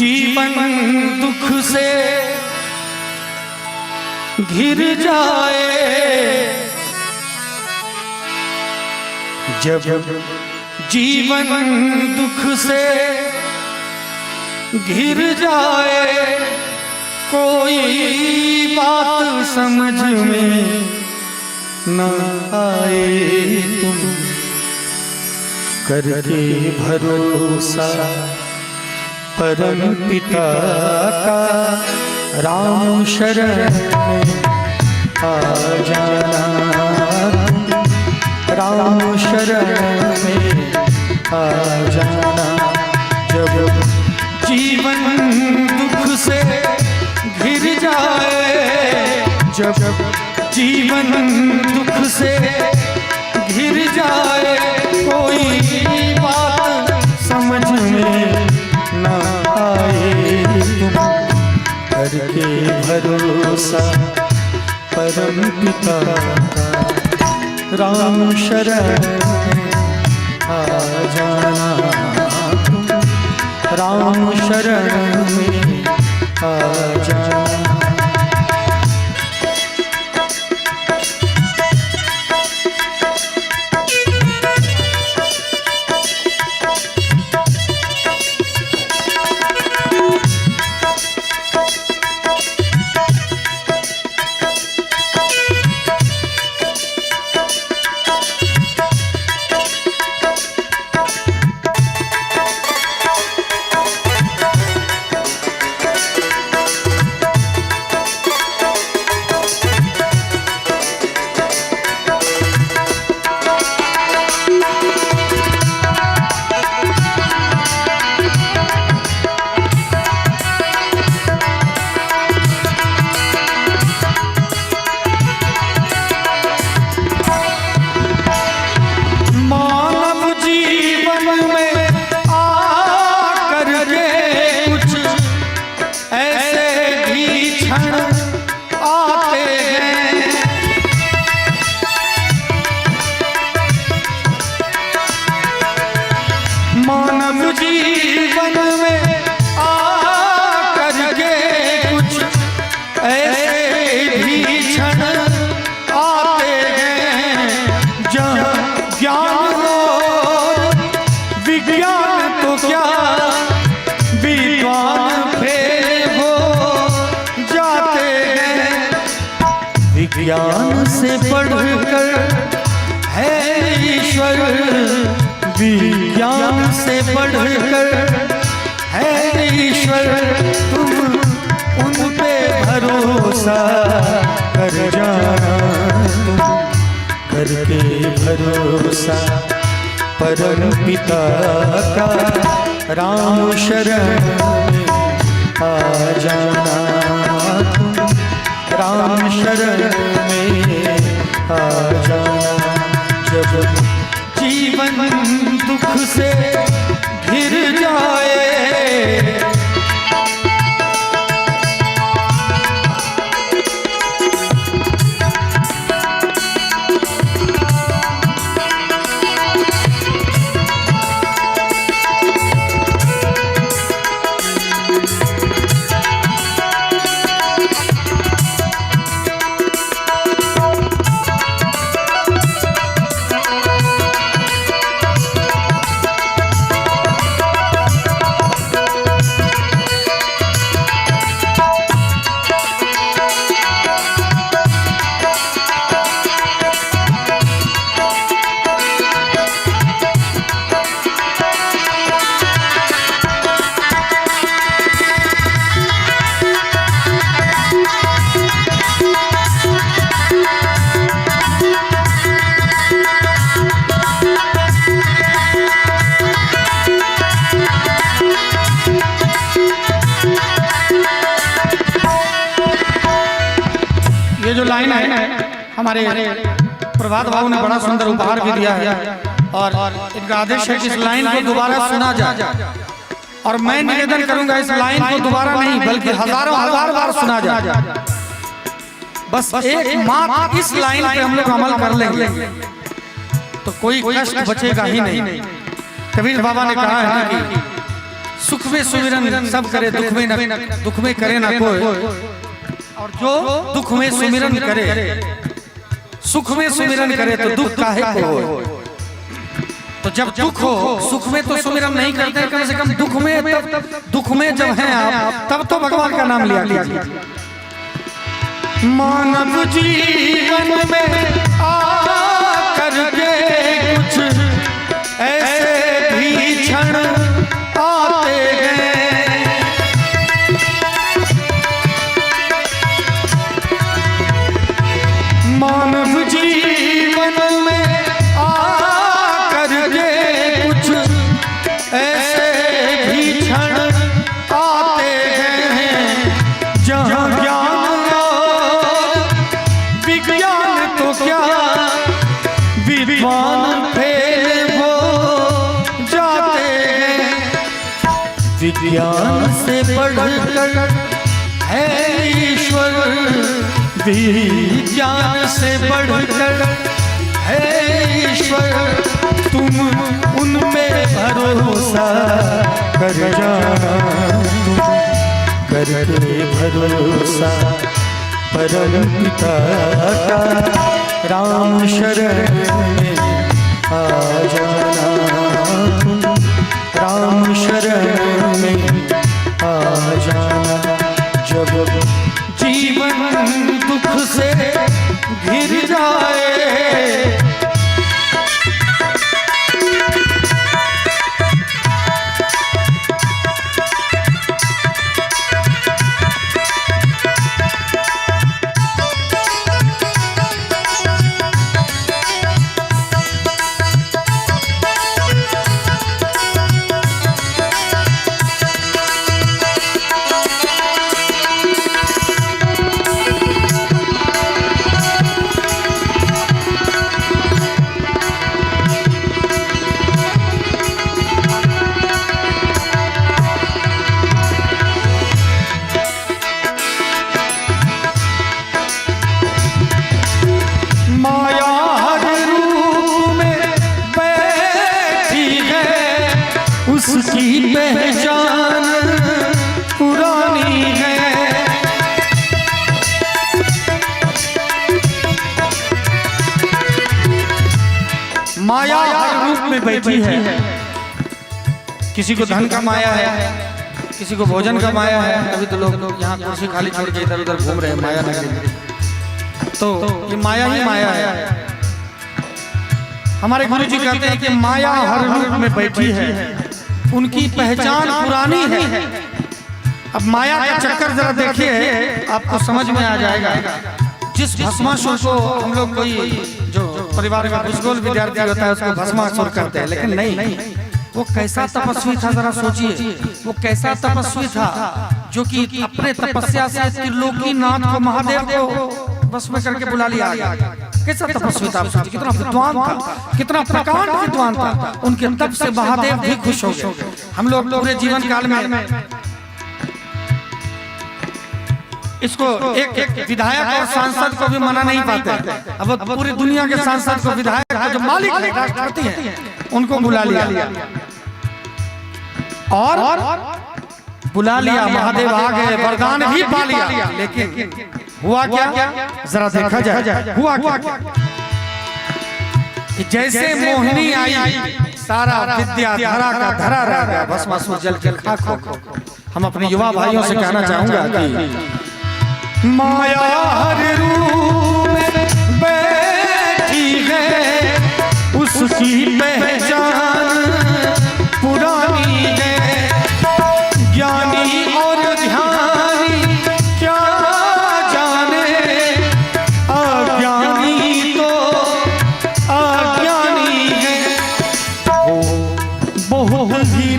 जीवन दुख से घिर जाए, जब जीवन दुख से घिर जाए, कोई बात समझ में न आए, तुम करके भरोसा परम पिता का, राम शरण में आ जाना, राम शरण में आ जाना। जब जीवन दुख से घिर जाए, जब जीवन दुख से घिर जाए, कोई बात समझ में न आए, तुम करके भरोसा परम पिता का, राम शरण में आ जाना, तुम राम शरण में आ जाना। मानव जीवन में आकर के कुछ ऐसे भी क्षण आते हैं, जहाँ ज्ञान और विज्ञान तो क्या विद्वान फेल हो जाते हैं। विज्ञान से बढ़कर है ईश्वर, विज्ञान से बढ़कर है ईश्वर, तुम उन पे भरोसा कर जाना, तुम करके भरोसा परम पिता का, राम शरण में आ जाना, तुम राम शरण में आ जाना। जब जीवन दुख से घिर जाए, ये जो लाइन है हमारे प्रभात बाबू ने बड़ा सुंदर उपहार भी दिया है, और इनका आदेश है कि इस लाइन को दोबारा सुना जाए, और मैं निवेदन करूंगा इस लाइन को दोबारा नहीं बल्कि हजारों हजार बार सुना जाए। बस एक मात्र इस लाइन पे हम लोग अमल कर लेंगे तो कोई कष्ट बचेगा ही नहीं। कबीर बाबा ने कहा है कि सुख में सुमिरन सब करे, दुख में करे ना कोई। और जो दुख में सुमिरन करे, सुख में सुमिरन करे तो दुख काहे को हो। तो जब दुख हो, सुख में तो सुमिरन नहीं करते, कम से कम दुख में जब हैं आप, तब तो भगवान का नाम लिया कीजिए। मानव जीवन में आकर के कुछ ऐसे भी क्षण आते हैं, मानव जीवन में आकर के कुछ ऐसे भी क्षण आते हैं, जहाँ ज्ञान और विज्ञान तो क्या विद्वान फेल हो जाते हैं। विज्ञान से बढ़कर है ईश्वर, विज्ञान से बढ़कर है ईश्वर, तुम उनमें भरोसा कर जाओ, करके भरोसा परम पिता का राम शरण में आ जाना, राम शरण में आ जाना। जब जीवन दुख से घिर जाए, उसकी पहचान पुरानी है। माया हर रूप में बैठी है, किसी को धन का माया है, किसी को भोजन का माया है। अभी तो लोग यहाँ कुर्सी खाली छोड़ के इधर उधर घूम रहे हैं माया नगरी में, तो ये माया ही माया है। हमारे गुरु जी कहते हैं कि माया हर रूप में बैठी है, उनकी पहचान पुरानी है। अब माया का चक्कर जरा देखिए, आपको समझ में आ जाएगा। जिस भस्मासुर को हम लोग कोई जो परिवार में भूसगोल विद्यार्थी होता है उसको भस्मासुर करते हैं, लेकिन नहीं, वो कैसा तपस्वी था जरा सोचिए। वो कैसा तपस्वी था जो कि अपने तपस्या से त्रिलोकीनाथ को, महादेव को बस में करके बुला लिया। कैसा तपस्वी था, कितना विद्वान था, कितना प्रकांड विद्वान था। उनके तप से महादेव भी खुश हो गए। हम लोग पूरे जीवन काल में इसको एक विधायक और सांसद को भी मना नहीं पाते। अब पूरी दुनिया के सांसद को, विधायक जो मालिक है, राष्ट्रपति है, उनको बुला लिया और बुला लिया। महादेव आ गए, वरदान भी पा लिया, लेकिन हुआ क्या जरा देखा जाए। हुआ क्या कि जैसे मोहिनी आई, सारा विद्या धरा का धरा रह गया, भस्मासुर जल के खाक हो। हम अपने युवा भाइयों से कहना चाहूंगा कि माया हर रूप में बैठी है, उसकी पहचान पुरानी है। ज्ञानी और ध्यानी क्या जाने, अज्ञानी तो अज्ञानी है। वो बहुत ही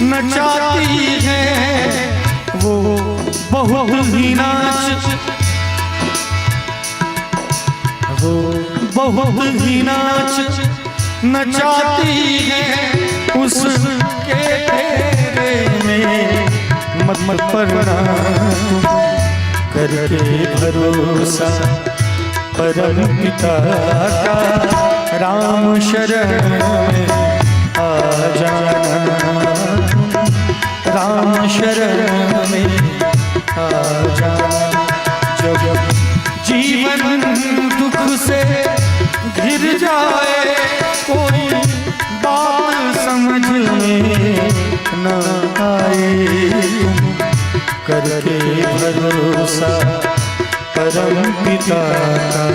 नचाती है, वो बहुत ही बहुत ही नाच नचाती है। उसके फेरे में मत पड़ना, करके भरोसा परम पिता का राम शरण में आ जाना। राम शरण में आ जाना। जब जीवन दुख से घिर जाए कोई बात समझ में न आए, करके भरोसा परम पिता का